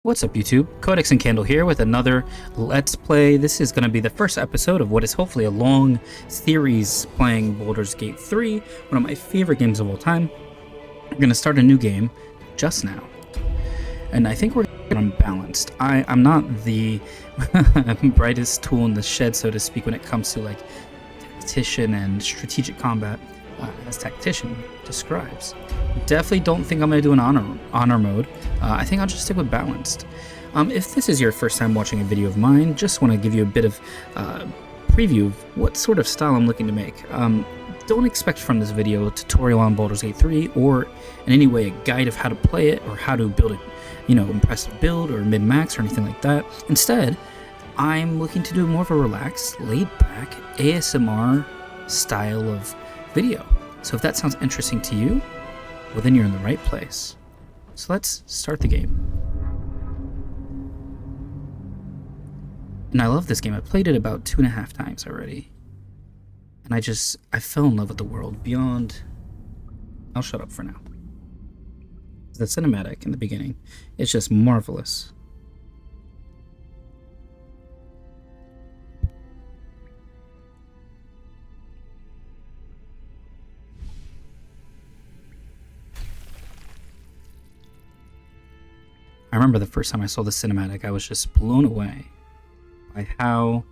What's up YouTube? Codex and Candle here with another Let's Play. This is going to be the first episode of what is hopefully a long series playing Baldur's Gate 3, one of my favorite games of all time. We're going to start a new game just now. And I think we're unbalanced. I'm not the brightest tool in the shed, so to speak, when it comes to like tactician and strategic combat, as Tactician describes. Definitely don't think I'm going to do an honor mode. I think I'll just stick with balanced. If this is your first time watching a video of mine, just want to give you a bit of preview of what sort of style I'm looking to make. Don't expect from this video a tutorial on Baldur's Gate 3 or in any way a guide of how to play it or how to build a impressive build or mid-max or anything like that. Instead, I'm looking to do more of a relaxed, laid-back ASMR style of video. So if that sounds interesting to you, well then you're in the right place. So let's start the game. And I love this game. I played it about 2.5 times already. And I fell in love with the world beyond... I'll shut up for now. The cinematic in the beginning, it's just marvelous. I remember the first time I saw the cinematic, I was just blown away by how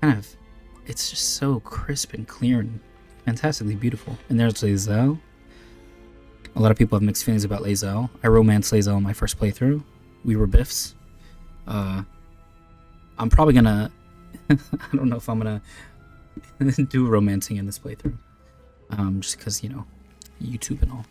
it's just so crisp and clear and fantastically beautiful. And there's Lae'zel. A lot of people have mixed feelings about Lae'zel. I romanced Lae'zel in my first playthrough. We were biffs. I'm probably gonna... I don't know if I'm gonna do romancing in this playthrough. Just because, YouTube and all.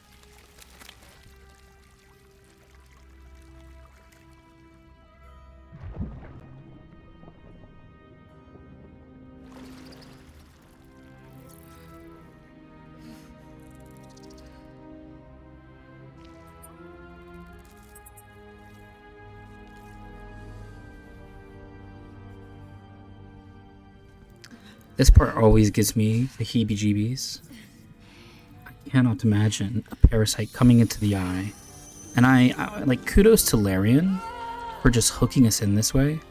This part always gives me the heebie-jeebies. I cannot imagine a parasite coming into the eye. And I like, kudos to Larian for just hooking us in this way.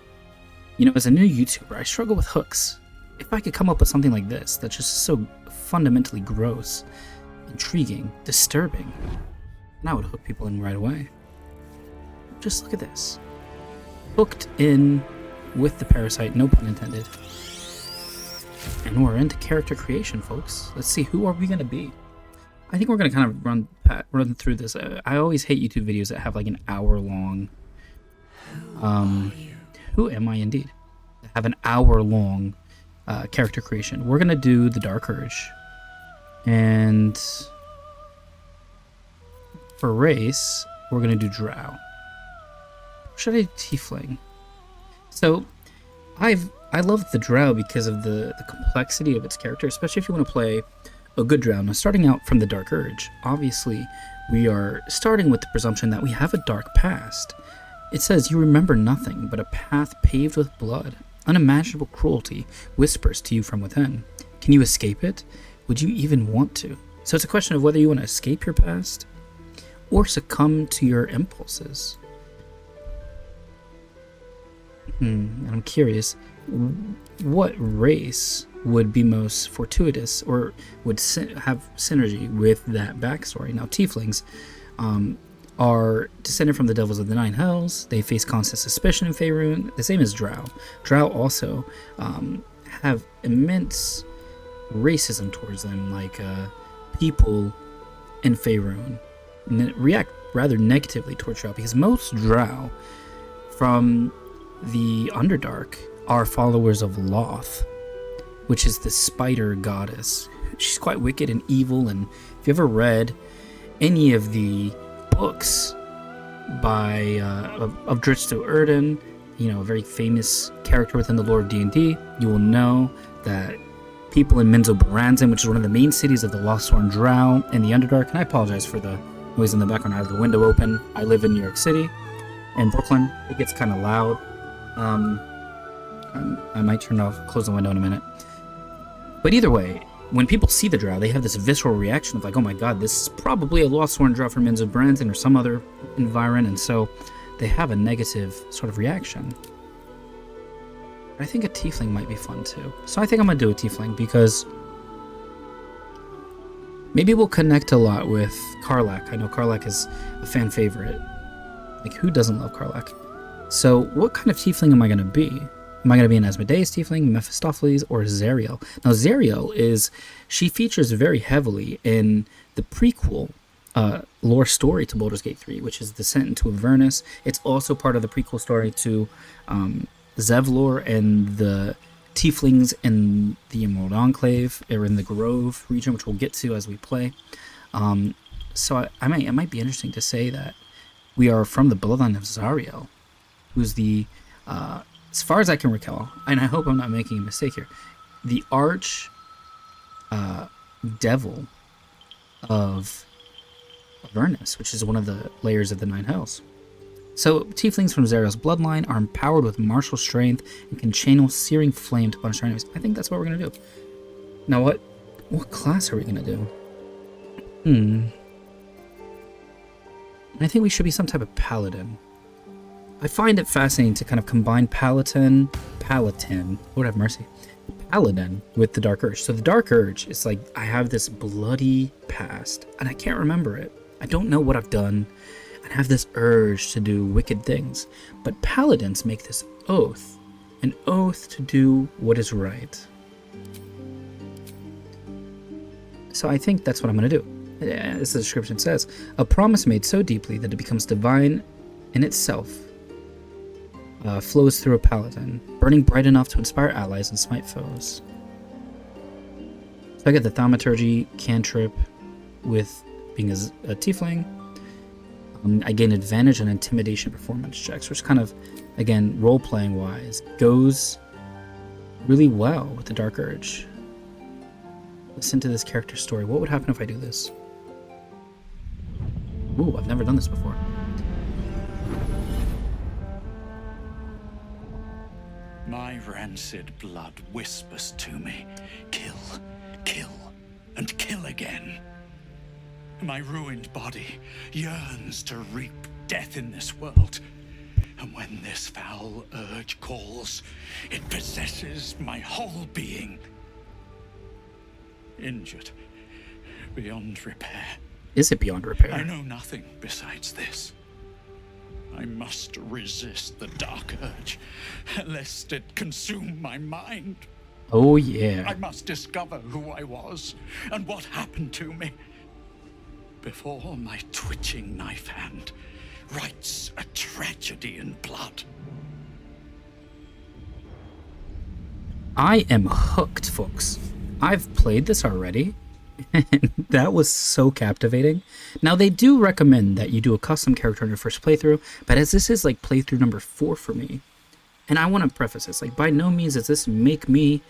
As a new YouTuber, I struggle with hooks. If I could come up with something like this, that's just so fundamentally gross, intriguing, disturbing, then I would hook people in right away. Just look at this. Hooked in with the parasite, no pun intended. And we're into character creation, folks. Let's see, who are we going to be? I think we're going to kind of run through this. I always hate YouTube videos that have like an hour long... Who am I indeed? That have an hour long character creation. We're going to do the Dark Urge. And for race, we're going to do Drow. Or should I do Tiefling? So, I love the Drow because of the complexity of its character, especially if you want to play a good Drow. Now, starting out from the Dark Urge, obviously, we are starting with the presumption that we have a dark past. It says, you remember nothing but a path paved with blood. Unimaginable cruelty whispers to you from within. Can you escape it? Would you even want to? So it's a question of whether you want to escape your past or succumb to your impulses. And I'm curious, what race would be most fortuitous or would have synergy with that backstory? Now, Tieflings are descended from the devils of the Nine Hells. They face constant suspicion in Faerun, the same as Drow. Drow also have immense racism towards them, like people in Faerun react rather negatively towards Drow, because most Drow from the Underdark are followers of Loth, which is the spider goddess. She's quite wicked and evil, and if you ever read any of the books by of Drizzt Do'Urden, a very famous character within the lore of D&D, you will know that people in Menzoberranzan, which is one of the main cities of the Losthorn Drow in the Underdark, and I apologize for the noise in the background. I have the window open. I live in New York City and Brooklyn. It gets kind of loud. I might close the window in a minute. But either way, when people see the Drow, they have this visceral reaction of like, oh my god, this is probably a Losthorn Drow from Menzoberranzan or some other environ. And so they have a negative sort of reaction. I think a tiefling might be fun too. So I think I'm going to do a tiefling because maybe we'll connect a lot with Karlach. I know Karlach is a fan favorite. Like, who doesn't love Karlach? So what kind of tiefling am I going to be? Am I going to be an Asmodeus tiefling, Mephistopheles, or Zariel? Now, Zariel she features very heavily in the prequel lore story to Baldur's Gate 3, which is Descent into Avernus. It's also part of the prequel story to Zevlor and the tieflings in the Emerald Enclave, or in the Grove region, which we'll get to as we play. So it might be interesting to say that we are from the bloodline of Zariel, who's the, as far as I can recall, and I hope I'm not making a mistake here, the arch devil of Avernus, which is one of the layers of the Nine Hells. So, tieflings from Zariel's bloodline are empowered with martial strength and can channel searing flame to punish their enemies. I think that's what we're going to do. Now, what class are we going to do? I think we should be some type of paladin. I find it fascinating to kind of combine Paladin, Lord have mercy, Paladin with the Dark Urge. So the Dark Urge is like, I have this bloody past, and I can't remember it. I don't know what I've done. I have this urge to do wicked things. But Paladins make this oath, an oath to do what is right. So I think that's what I'm going to do. As the description says, a promise made so deeply that it becomes divine in itself. Flows through a paladin, burning bright enough to inspire allies and smite foes. So I get the thaumaturgy cantrip with being a tiefling. I gain advantage on intimidation performance checks, which kind of, again, role-playing wise, goes really well with the Dark Urge. Listen to this character's story. What would happen if I do this? Ooh, I've never done this before. My rancid blood whispers to me, kill, kill, and kill again. My ruined body yearns to reap death in this world. And when this foul urge calls, it possesses my whole being. Injured beyond repair. Is it beyond repair? I know nothing besides this. I must resist the dark urge, lest it consume my mind. Oh, yeah. I must discover who I was and what happened to me before my twitching knife hand writes a tragedy in blood. I am hooked, folks. I've played this already, and that was so captivating. Now, they do recommend that you do a custom character in your first playthrough, but as this is like playthrough number 4 for me, and I want to preface this, like, by no means does this make me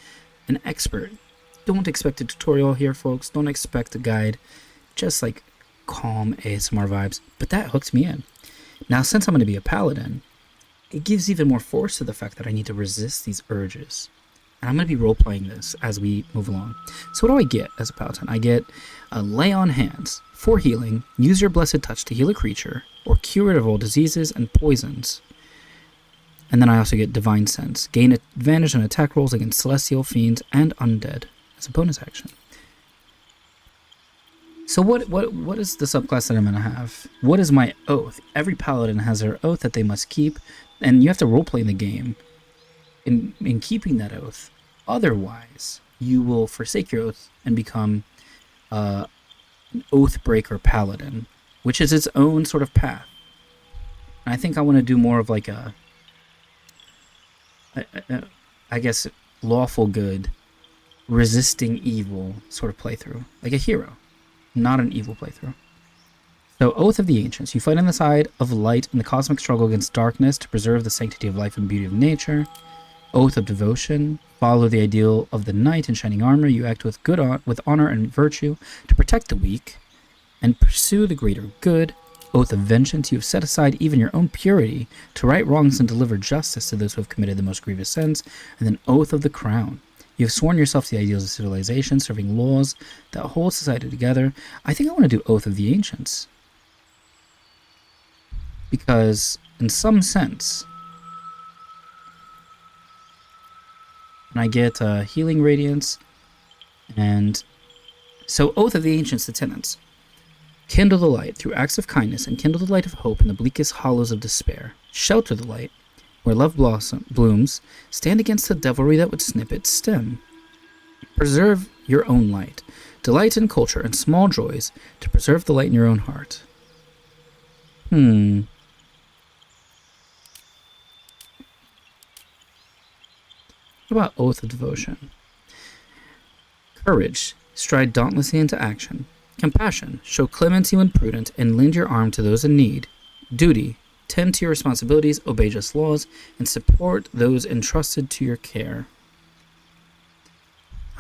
an expert. Don't expect a tutorial here, folks. Don't expect a guide. Just like calm ASMR vibes, but that hooked me in. Now, since I'm going to be a paladin, it gives even more force to the fact that I need to resist these urges. And I'm going to be role-playing this as we move along. So what do I get as a paladin? I get a lay on hands. For healing, use your blessed touch to heal a creature, or cure it of all diseases and poisons. And then I also get divine sense. Gain advantage on attack rolls against celestial, fiends, and undead as a bonus action. So what is the subclass that I'm going to have? What is my oath? Every paladin has their oath that they must keep, and you have to roleplay in the game in keeping that oath. Otherwise, you will forsake your oath and become an Oathbreaker Paladin, which is its own sort of path. And I think I want to do more of like I guess, lawful good, resisting evil sort of playthrough. Like a hero, not an evil playthrough. So, Oath of the Ancients. You fight on the side of light in the cosmic struggle against darkness to preserve the sanctity of life and beauty of nature. Oath of Devotion. Follow the ideal of the knight in shining armor. You act with with honor and virtue to protect the weak and pursue the greater good. Oath of Vengeance. You have set aside even your own purity to right wrongs and deliver justice to those who have committed the most grievous sins. And then Oath of the Crown. You have sworn yourself to the ideals of civilization, serving laws that hold society together. I think I want to do Oath of the Ancients, because in some sense. And I get healing radiance, and so Oath of the Ancients, the tenants. Kindle the light through acts of kindness, and kindle the light of hope in the bleakest hollows of despair. Shelter the light where love blooms. Stand against the devilry that would snip its stem. Preserve your own light. Delight in culture and small joys to preserve the light in your own heart. What about Oath of Devotion? Courage. Stride dauntlessly into action. Compassion. Show clemency when prudent and lend your arm to those in need. Duty. Tend to your responsibilities, obey just laws, and support those entrusted to your care.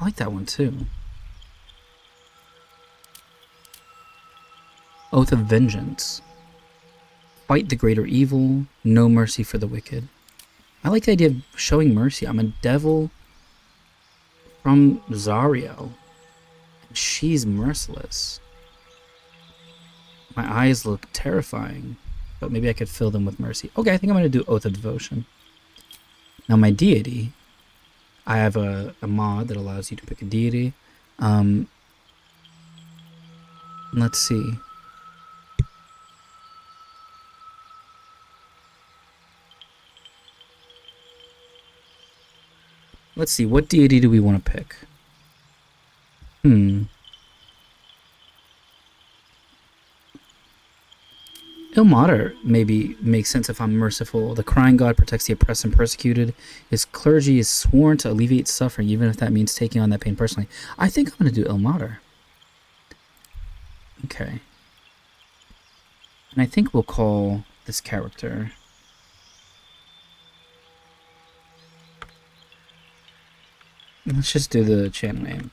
I like that one too. Oath of Vengeance. Fight the greater evil, no mercy for the wicked. I like the idea of showing mercy. I'm a devil from Zariel. She's merciless. My eyes look terrifying, but maybe I could fill them with mercy. Okay, I think I'm going to do Oath of Devotion. Now my deity, I have a mod that allows you to pick a deity. Let's see. Let's see, what deity do we want to pick? Ilmater maybe makes sense if I'm merciful. The crying god protects the oppressed and persecuted. His clergy is sworn to alleviate suffering, even if that means taking on that pain personally. I think I'm going to do Ilmater. Okay. And I think we'll call this character... Let's just do the channel name.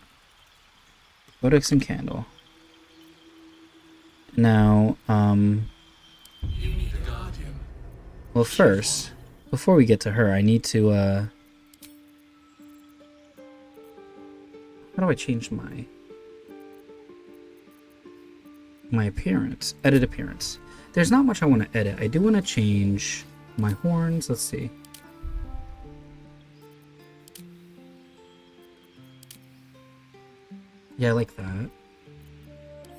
Codex and Candle. Now, well, first, before we get to her, I need to, how do I change my appearance? Edit appearance. There's not much I want to edit. I do want to change my horns. Let's see. Yeah, I like that.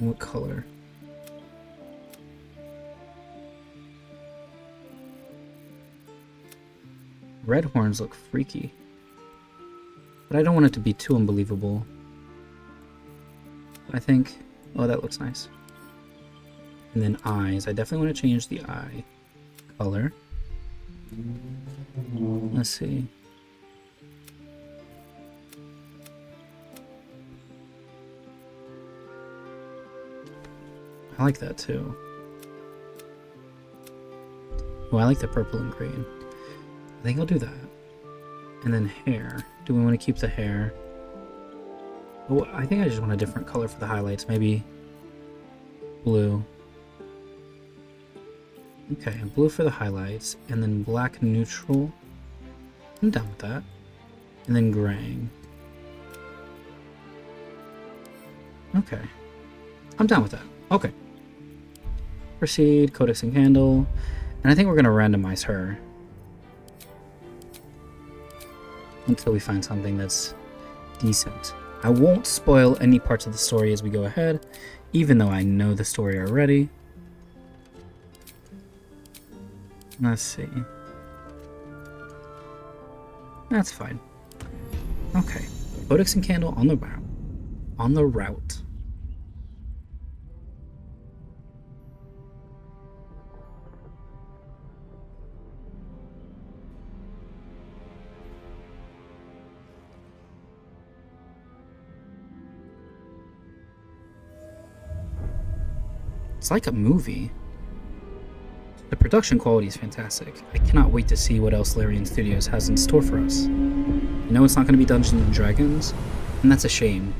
What color? Red horns look freaky. But I don't want it to be too unbelievable. I think... Oh, that looks nice. And then eyes. I definitely want to change the eye color. Let's see. I like that too. Oh, I like the purple and green. I think I'll do that. And then hair. Do we want to keep the hair? Oh, I think I just want a different color for the highlights. Maybe blue. Okay, blue for the highlights. And then black neutral. I'm down with that. And then graying. Okay. I'm down with that. Okay. Proceed, Codex and Candle. And I think we're going to randomize her. Until we find something that's decent. I won't spoil any parts of the story as we go ahead, even though I know the story already. Let's see. That's fine. Okay. Codex and Candle on the route. On the route. It's like a movie. The production quality is fantastic. I cannot wait to see what else Larian Studios has in store for us. I know it's not going to be Dungeons and Dragons, and that's a shame.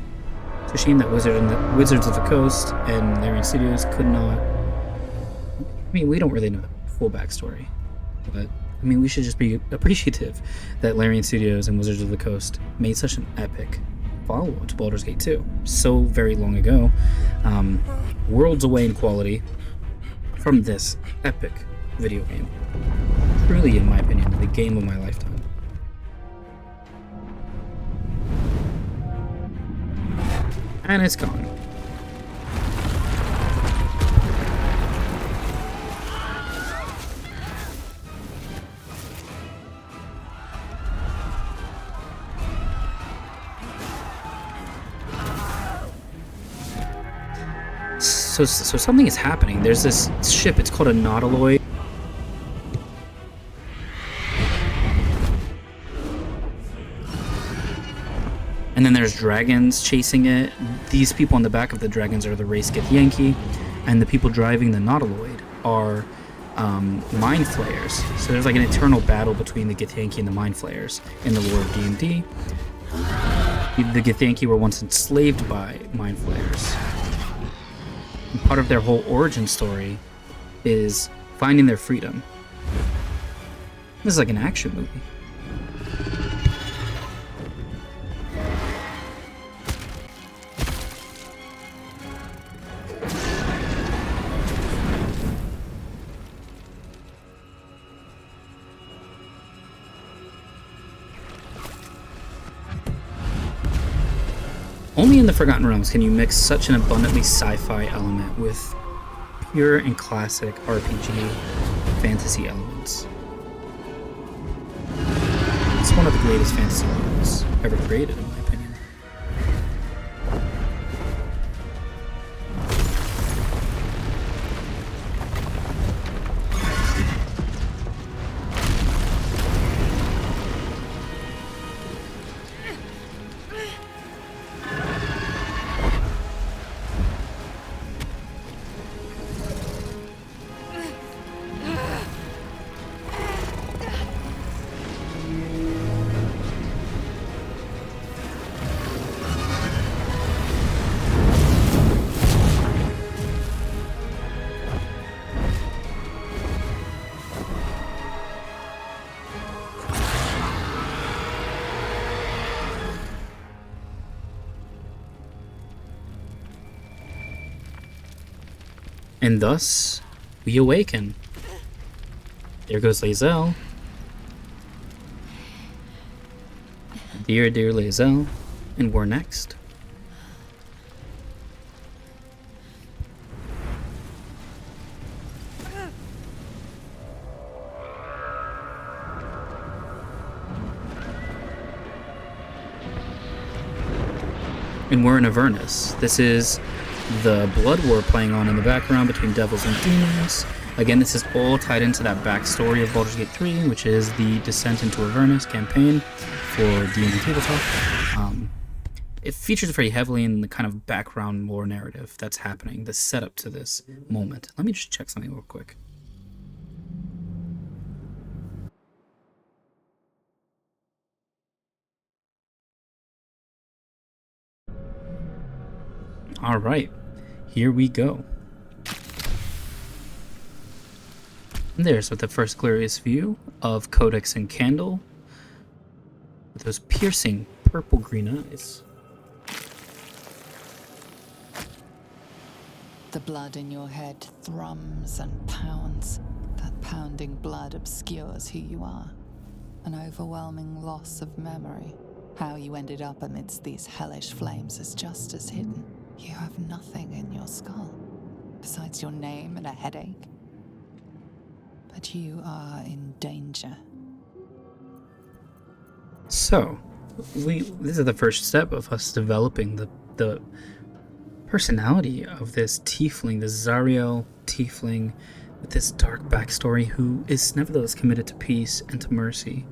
It's a shame that Wizards of the Coast and Larian Studios could not... I mean, we don't really know the full backstory, but I mean, we should just be appreciative that Larian Studios and Wizards of the Coast made such an epic follow-up to Baldur's Gate 2 so very long ago. Worlds away in quality from this epic video game. Truly, in my opinion, the game of my lifetime. And it's gone. So something is happening. There's this ship. It's called a nautiloid. And then there's dragons chasing it. These people on the back of the dragons are the race Githyanki, and the people driving the nautiloid are mind flayers. So there's like an eternal battle between the Githyanki and the mind flayers in the lore of D&D. The Githyanki were once enslaved by mind flayers. And part of their whole origin story is finding their freedom. This is like an action movie. Only in the Forgotten Realms can you mix such an abundantly sci-fi element with pure and classic RPG fantasy elements. It's one of the greatest fantasy worlds ever created, in my opinion. And thus, we awaken. There goes Lae'zel. Dear, dear Lae'zel. And we're next. And we're in Avernus. This is the blood war playing on in the background between devils and demons. Again, this is all tied into that backstory of Baldur's Gate 3, which is the Descent into Avernus campaign for D&D Tabletop. It features very heavily in the kind of background lore narrative that's happening, the setup to this moment. Let me just check something real quick. All right. Here we go. And there's with the first glorious view of Codex and Candle with those piercing purple-green eyes. The blood in your head thrums and pounds. That pounding blood obscures who you are. An overwhelming loss of memory. How you ended up amidst these hellish flames is just as hidden. You have nothing in your skull, besides your name and a headache. But you are in danger. So, this is the first step of us developing the personality of this tiefling, this Zariel tiefling with this dark backstory who is nevertheless committed to peace and to mercy,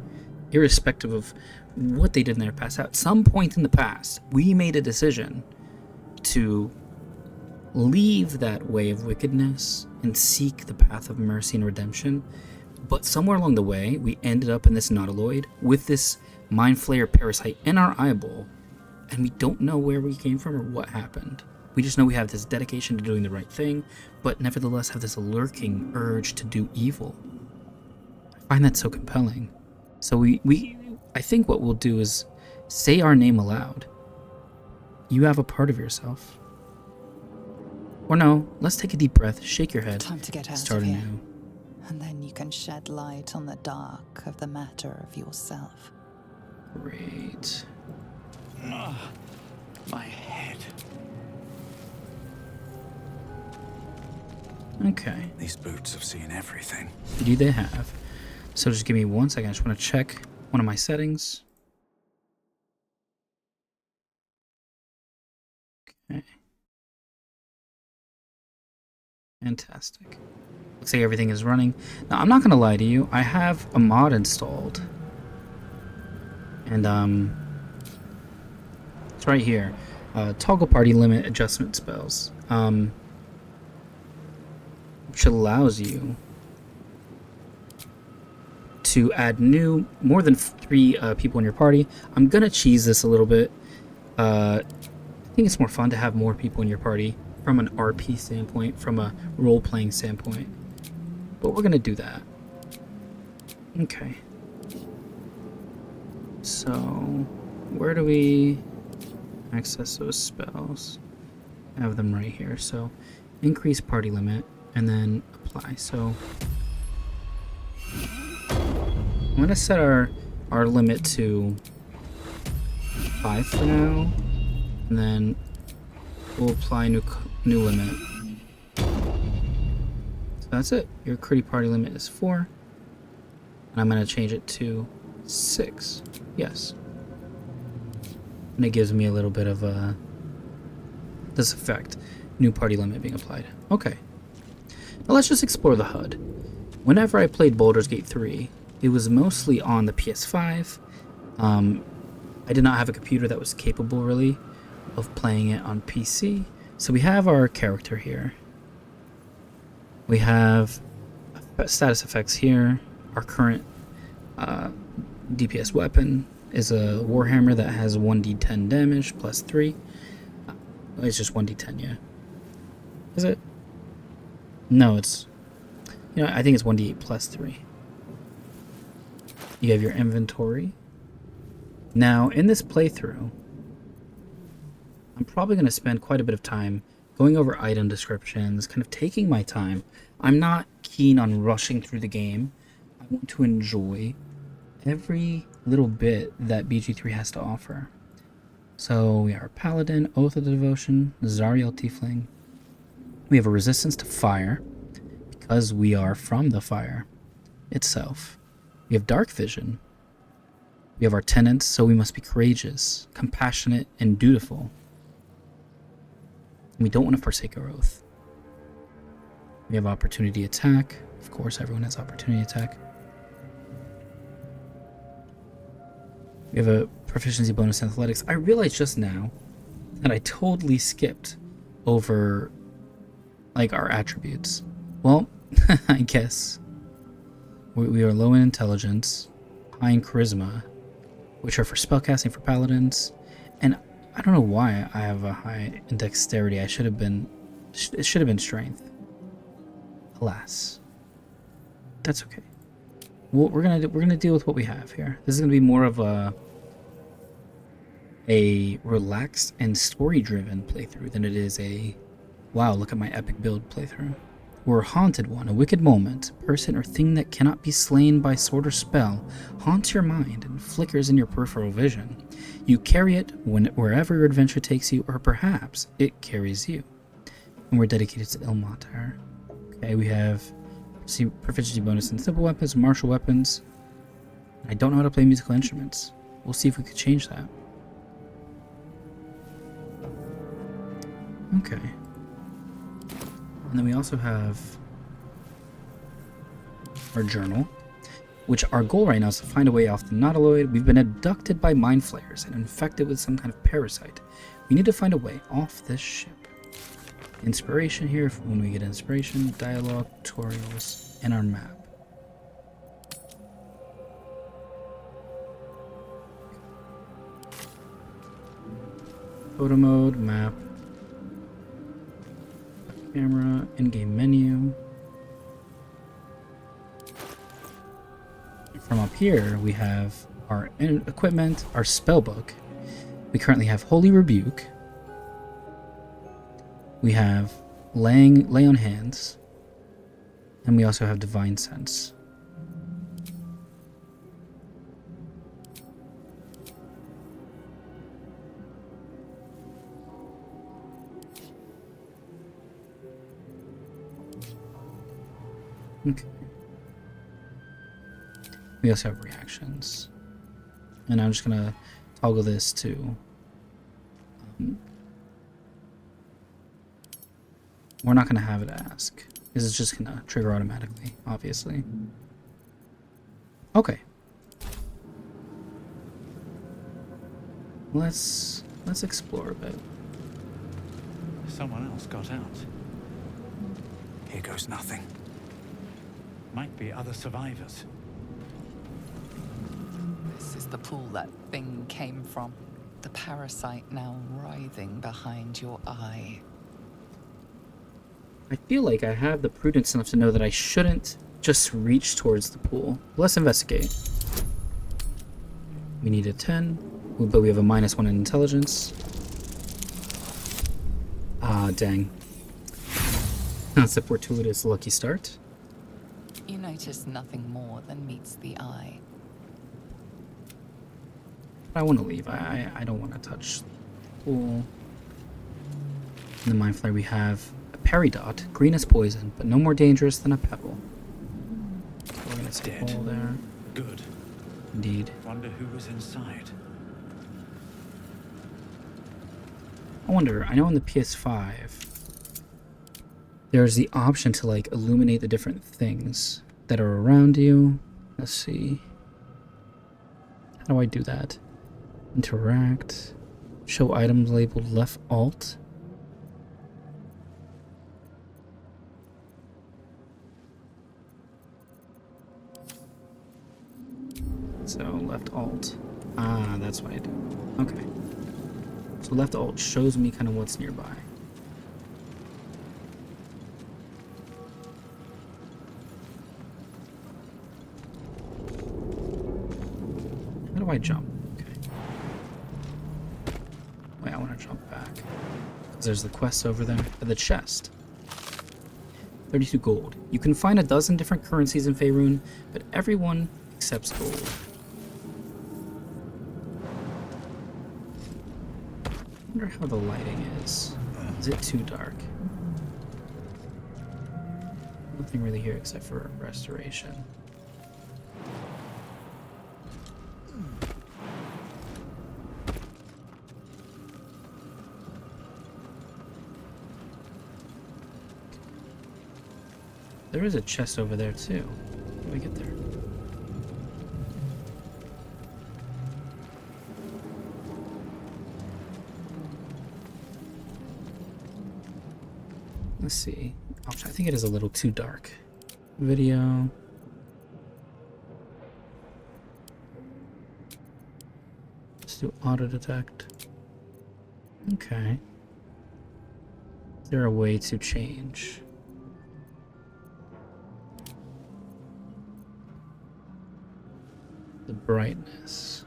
irrespective of what they did in their past. At some point in the past, we made a decision to leave that way of wickedness and seek the path of mercy and redemption. But somewhere along the way, we ended up in this nautiloid with this mind flayer parasite in our eyeball, and we don't know where we came from or what happened. We just know we have this dedication to doing the right thing, but nevertheless have this lurking urge to do evil. I find that so compelling. So I think what we'll do is say our name aloud. You have a part of yourself. Or no, let's take a deep breath, shake your head, Time to get out start of here. anew. And then you can shed light on the dark of the matter of yourself. Great. My head. Okay. These boots have seen everything. Do they have? So just give me 1 second. I just want to check one of my settings. Okay. Fantastic. Looks like everything is running. Now, I'm not going to lie to you. I have a mod installed. And, it's right here. Toggle party limit adjustment spells. Which allows you to add more than 3 people in your party. I'm going to cheese this a little bit. I think it's more fun to have more people in your party from an RP standpoint, from a role-playing standpoint. But we're going to do that. Okay. So, where do we access those spells? I have them right here. So, increase party limit, and then apply. So, I'm going to set our limit to 5 for now, and then we'll apply new limit. So that's it. Your critty party limit is 4, and I'm going to change it to 6. Yes. And it gives me a little bit of this effect. New party limit being applied. Okay. Now let's just explore the HUD. Whenever I played Baldur's Gate 3, it was mostly on the PS5. I did not have a computer that was capable, really, of playing it on PC. So we have our character here. We have status effects here. Our current DPS weapon is a Warhammer that has 1d10 damage plus 3. It's just 1d10, yeah. Is it? No, it's... You know, I think it's 1d8 plus 3. You have your inventory. Now, in this playthrough, I'm probably going to spend quite a bit of time going over item descriptions, kind of taking my time. I'm not keen on rushing through the game. I want to enjoy every little bit that BG3 has to offer. So we are Paladin, Oath of the Devotion, Zariel Tiefling. We have a resistance to fire, because we are from the fire itself. We have dark vision. We have our tenets, so we must be courageous, compassionate, and dutiful. We don't want to forsake our oath. We have opportunity attack. Of course, everyone has opportunity attack. We have a proficiency bonus in athletics. I realized just now that I totally skipped over, like, our attributes. Well, I guess we are low in intelligence, high in charisma, which are for spellcasting for paladins, and I don't know why I have a high in dexterity. It should have been strength. Alas, that's okay. Well, we're gonna deal with what we have here. This is gonna be more of a relaxed and story-driven playthrough than it is a wow, look at my epic build playthrough. We're a haunted one, a wicked moment, person or thing that cannot be slain by sword or spell, haunts your mind and flickers in your peripheral vision. You carry it wherever your adventure takes you, or perhaps it carries you. And we're dedicated to Ilmatar. Okay, we have proficiency bonus in simple weapons, martial weapons. I don't know how to play musical instruments. We'll see if we could change that. Okay. And then we also have our journal, which our goal right now is to find a way off the Nautiloid. We've been abducted by mind flayers and infected with some kind of parasite. We need to find a way off this ship. Inspiration here, when we get inspiration, dialogue, tutorials, and our map. Photo mode, map, camera, in-game menu. From up here, we have our equipment, our spellbook. We currently have Holy Rebuke. We have Lay on Hands. And we also have divine sense. Okay. We also have reactions. And I'm just gonna toggle this to we're not gonna have it ask. This is just gonna trigger automatically, obviously. Okay. Let's explore a bit. Someone else got out. Here goes nothing. Might be other survivors. This is the pool that thing came from. The parasite now writhing behind your eye. I feel like I have the prudence enough to know that I shouldn't just reach towards the pool. Let's investigate. We need a 10, but we have a -1 in intelligence. Ah, dang. That's a fortuitous lucky start. You notice nothing more than meets the eye. I want to leave. I don't want to touch the pool. In the Mind Flare we have a peridot. Green is poison, but no more dangerous than a pebble. So we're going to say Dead. hole there. Good. Indeed. Wonder who was inside. I wonder, I know on the PS5 there's the option to like illuminate the different things that are around you. Let's see. How do I do that? Interact. Show items labeled left alt. So left alt. Ah, that's what I do. Okay. So left alt shows me kind of what's nearby. How do I jump? Okay. Wait, I want to jump back. 'Cause there's the quest over there. The chest. 32 gold. You can find a dozen different currencies in Faerun, but everyone accepts gold. I wonder how the lighting is. Is it too dark? Nothing really here except for restoration. There is a chest over there too. How do we get there? Let's see. I think it is a little too dark. Video. Let's do auto detect. Okay. Is there a way to change? The brightness.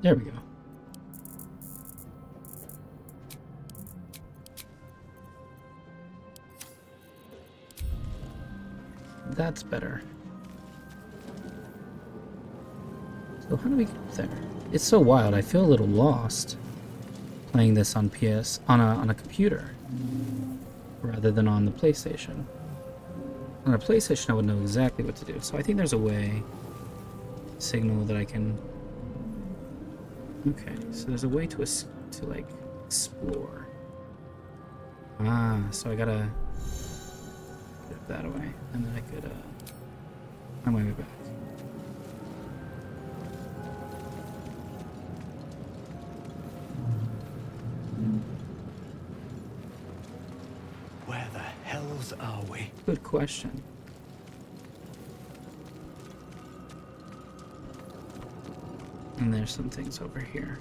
There we go. That's better. So how do we get there? It's so wild. I feel a little lost playing this on on a computer rather than on the PlayStation. On a PlayStation, I would know exactly what to do. So I think there's a way signal that I can. Okay, so there's a way to like explore. Ah, so I gotta get that away, and then I could find my way back. Where the hells are we? Good question. And there's some things over here.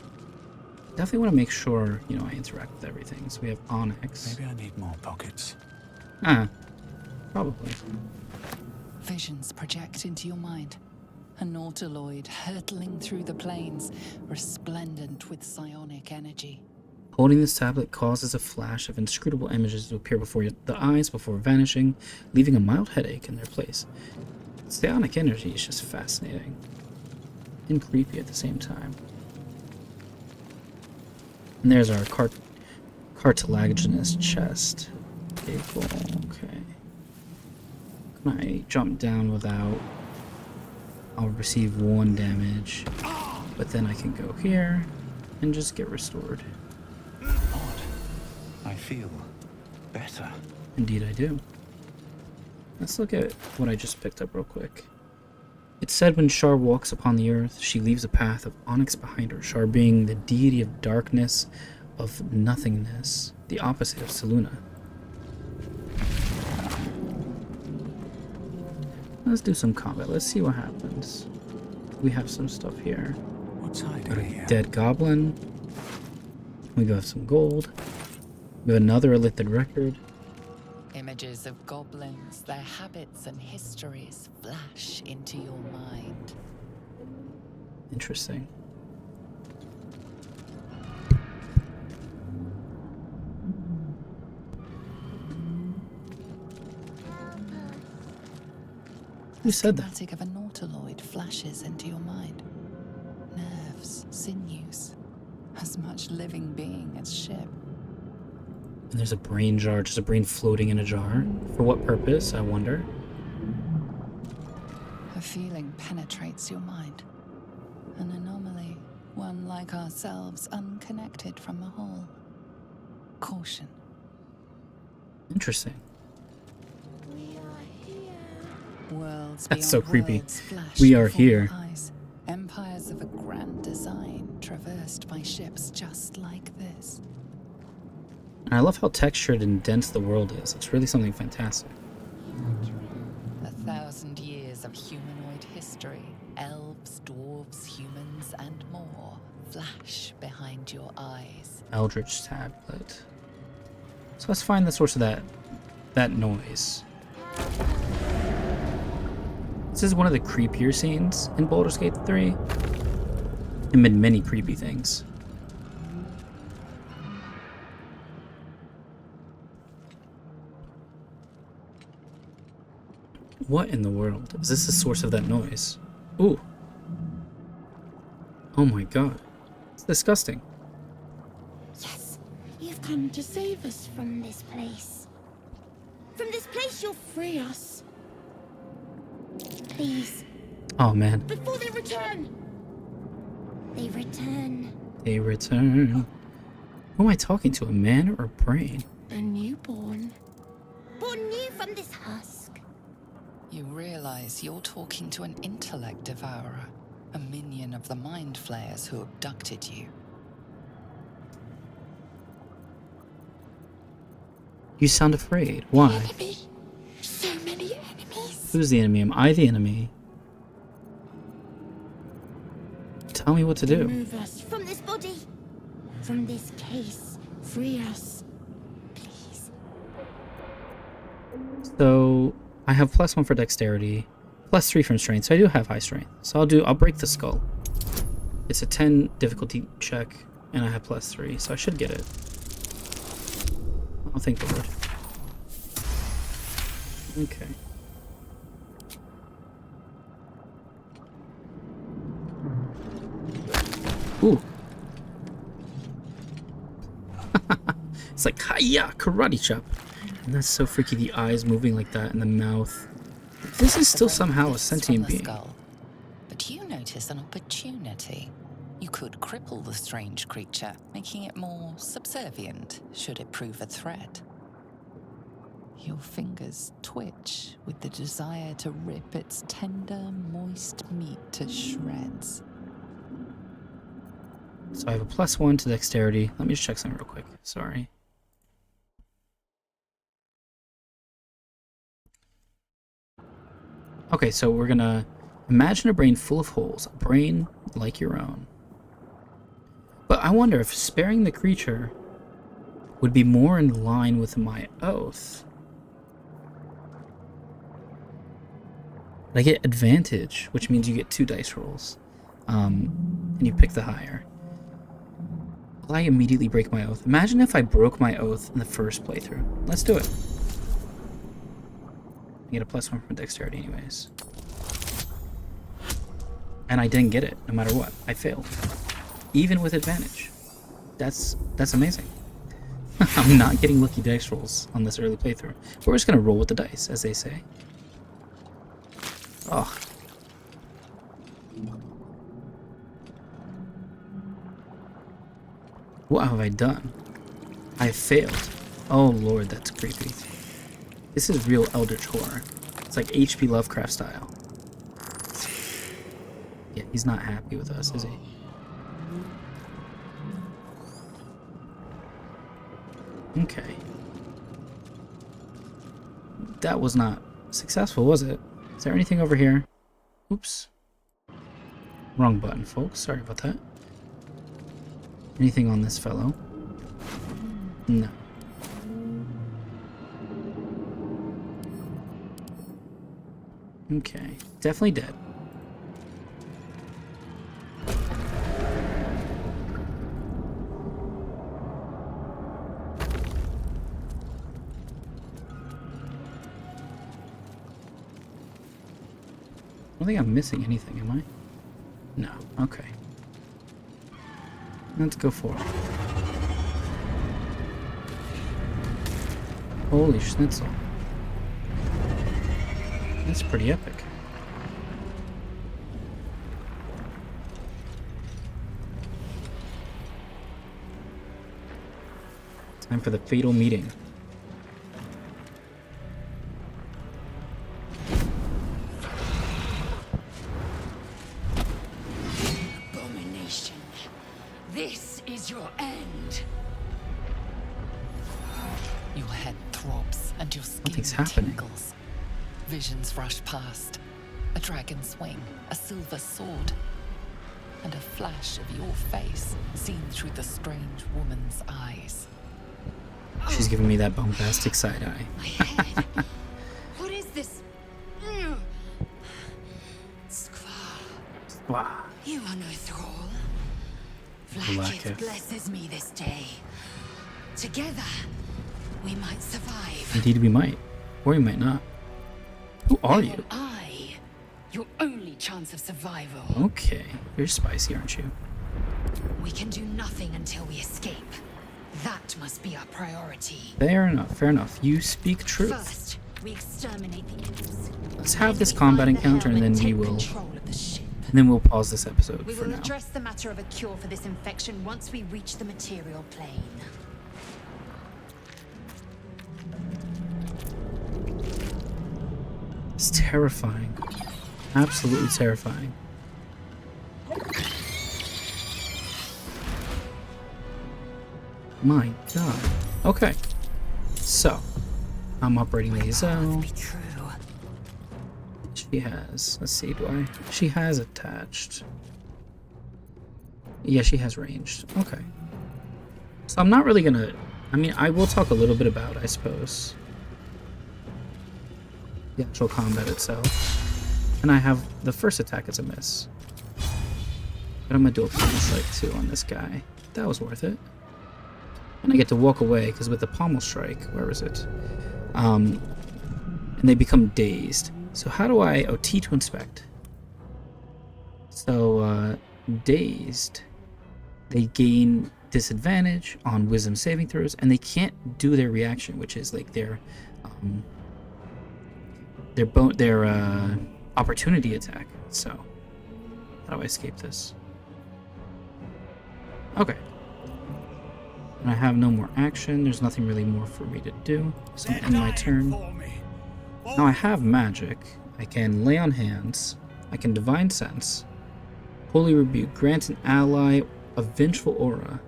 Definitely want to make sure, I interact with everything. So we have Onyx. Maybe I need more pockets. Ah, probably. Visions project into your mind. A nautiloid hurtling through the plains, resplendent with psionic energy. Holding this tablet causes a flash of inscrutable images to appear before the eyes before vanishing, leaving a mild headache in their place. Psionic energy is just fascinating. And creepy at the same time. And there's our cartilaginous chest. Okay, cool. Okay. Can I jump down without... I'll receive 1 damage. But then I can go here and just get restored. Odd. I feel better. Indeed I do. Let's look at what I just picked up real quick. It said when Shar walks upon the earth, she leaves a path of onyx behind her, Shar being the deity of darkness, of nothingness, the opposite of Selûne. Let's do some combat. Let's see what happens. We have some stuff here. What's hiding Got a here? dead goblin. We got some gold. We have another elithid record. Images of goblins, their habits and histories flash into your mind. Interesting. Who said that? Schematic of a nautiloid flashes into your mind. Nerves, sinews, as much living being as ship. And there's a brain jar, just a brain floating in a jar. For what purpose, I wonder? A feeling penetrates your mind. An anomaly, one like ourselves, unconnected from the whole. Caution. Interesting. Worlds That's so beyond creepy. worlds flash We are before your here. eyes. Empires of a grand design, traversed by ships just like this. And I love how textured and dense the world is. It's really something fantastic. 1,000 years of humanoid history, elves, dwarves, humans, and more flash behind your eyes. Eldritch tablet. So let's find the source of that noise. This is one of the creepier scenes in Baldur's Gate 3. Amid many creepy things. What in the world? Is this the source of that noise? Ooh. Oh my god. It's disgusting. Yes, you've come to save us from this place. From this place, you'll free us. Please, Oh man. before they return. They return. They return. Who am I talking to? A man or a brain? A newborn. Born new from this husk. You realize you're talking to an intellect devourer, a minion of the mind flayers who abducted you. You sound afraid. Why? Enemy. So many enemies. Who's the enemy? Am I the enemy? Tell me what to do. Remove us from this body. From this case. Free us. Please. So I have +1 for dexterity, +3 from strength, so I do have high strength. So I'll break the skull. It's a 10 difficulty check, and I have +3, so I should get it. I'll thank the Lord. Okay. Ooh. It's like, hiya, karate chop. And that's so freaky, the eyes moving like that and the mouth. This is still somehow a sentient being. Skull. But you notice an opportunity. You could cripple the strange creature, making it more subservient, should it prove a threat. Your fingers twitch with the desire to rip its tender, moist meat to shreds. So I have a +1 to dexterity. Let me just check something real quick. Sorry. Okay, so we're gonna imagine a brain full of holes, a brain like your own. But I wonder if sparing the creature would be more in line with my oath. I get advantage, which means you get 2 dice rolls. And you pick the higher. Will I immediately break my oath? Imagine if I broke my oath in the first playthrough. Let's do it. I get a +1 from dexterity anyways. And I didn't get it, no matter what. I failed. Even with advantage. That's amazing. I'm not getting lucky dice rolls on this early playthrough. We're just gonna roll with the dice, as they say. Oh. What have I done? I failed. Oh lord, that's creepy. This is real eldritch horror. It's like H.P. Lovecraft style. Yeah, he's not happy with us, is he? Okay. That was not successful, was it? Is there anything over here? Oops. Wrong button, folks. Sorry about that. Anything on this fellow? No. Okay. Definitely dead. I don't think I'm missing anything, am I? No. Okay. Let's go for it. Holy schnitzel. That's pretty epic. Time for the fatal meeting. Abomination. This is your end. Your head throbs and your skin Nothing's happening. tingles. Visions rush past. A dragon's wing, a silver sword, and a flash of your face seen through the strange woman's eyes. She's giving me that bombastic side eye. My head. What is this? Skvar, Wow. you are no thrall. Blacketh Vlaakith blesses me this day. Together, we might survive. Indeed we might. Or we might not. Who are you? I, your only chance of survival. Okay. You're spicy, aren't you? We can do nothing until we escape. That must be our priority. Fair enough, fair enough. You speak truth. First, we exterminate the imps. Let's have Then this we combat find the encounter and helm then we take will control of the ship. pause this episode We for will now. address the matter of a cure for this infection once we reach the material plane. It's terrifying. Absolutely terrifying. My god. Okay. So, I'm operating the Azel. Be true. She has, let's see, she has attached. Yeah, she has ranged. Okay. So I'm not really gonna, I mean, I will talk a little bit about, I suppose, the actual combat itself. And I have the first attack as a miss. But I'm gonna do a pommel strike too on this guy. That was worth it. And I get to walk away, because with the pommel strike, where is it? And they become dazed. So how do I, T to inspect. So, dazed, they gain disadvantage on wisdom saving throws, and they can't do their reaction, which is like their opportunity attack. So, how do I escape this? Okay. And I have no more action. There's nothing really more for me to do. So I'm in my turn. Now I have magic. I can lay on hands. I can divine sense. Holy rebuke. Grant an ally a vengeful aura.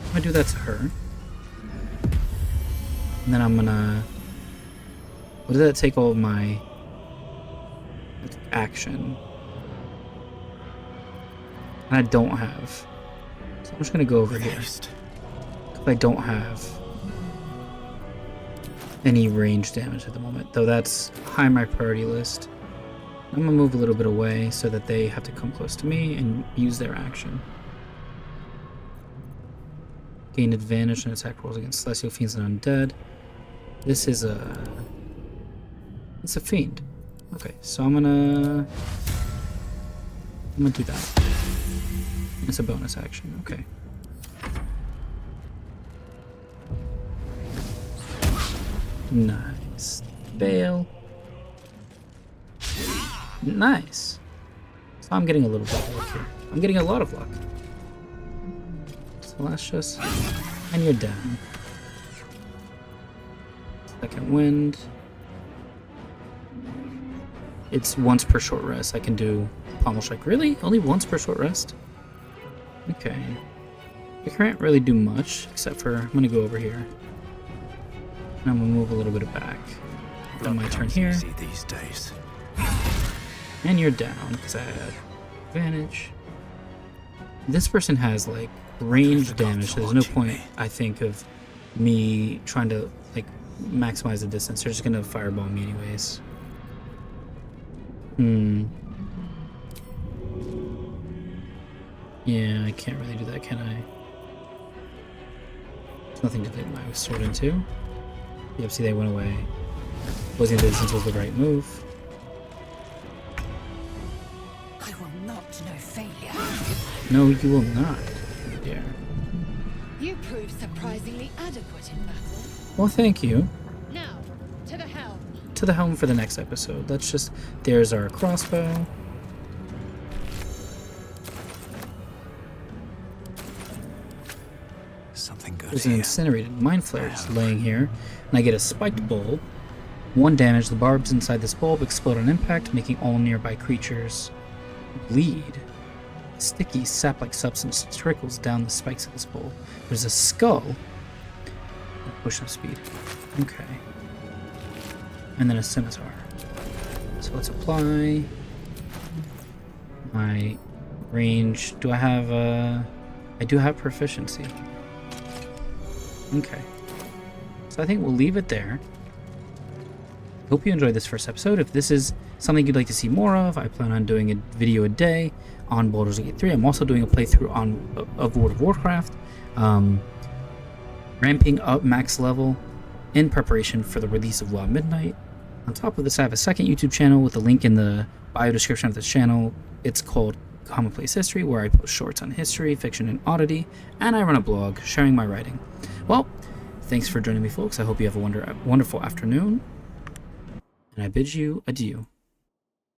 I'm gonna do that to her. And then I'm gonna... What does that take all of my action? And I don't have. So I'm just gonna go over here. If I don't have. any range damage at the moment, though that's high on my priority list. I'm gonna move a little bit away so that they have to come close to me and use their action. Gain advantage on attack rolls against celestial fiends and undead. This is it's a fiend. Okay, so I'm gonna do that. It's a bonus action. Okay. Nice. Fail. Nice. So I'm getting a little bit of luck here. I'm getting a lot of luck. So let's just... And you're down. Second wind. It's once per short rest. I can do pommel strike. Really? Only once per short rest? Okay. I can't really do much, except for I'm gonna go over here. And I'm gonna move a little bit back. On my turn here. These days. And you're down, because I had advantage. This person has, like, range damage, so there's no point, I think, of me trying to, like, maximize the distance. They're just gonna fireball me anyways. Yeah, I can't really do that, can I? There's nothing to get my sword into. Yep, see, they went away. Closing the distance was the right move. I will not know failure. No, you will not, dear. You proved surprisingly adequate in battle. Well, thank you. Now, to the helm. To the helm for the next episode. Let's just... There's our crossbow. Something good There's an here. incinerated mind flare just laying here. And I get a spiked bulb. 1 damage. The barbs inside this bulb explode on impact, making all nearby creatures bleed. A sticky, sap-like substance trickles down the spikes of this bulb. There's a skull. Push-up speed. Okay. And then a scimitar. So let's apply my range. Do I have I do have proficiency. Okay. So I think we'll leave it there. Hope you enjoyed this first episode. If this is something you'd like to see more of, I plan on doing a video a day on Baldur's Gate 3. I'm also doing a playthrough of World of Warcraft, ramping up max level in preparation for the release of Law Midnight. On top of this, I have a second YouTube channel with a link in the bio description of this channel. It's called Commonplace History, where I post shorts on history, fiction, and oddity, and I run a blog sharing my writing. Well, thanks for joining me, folks. I hope you have a wonderful afternoon, and I bid you adieu.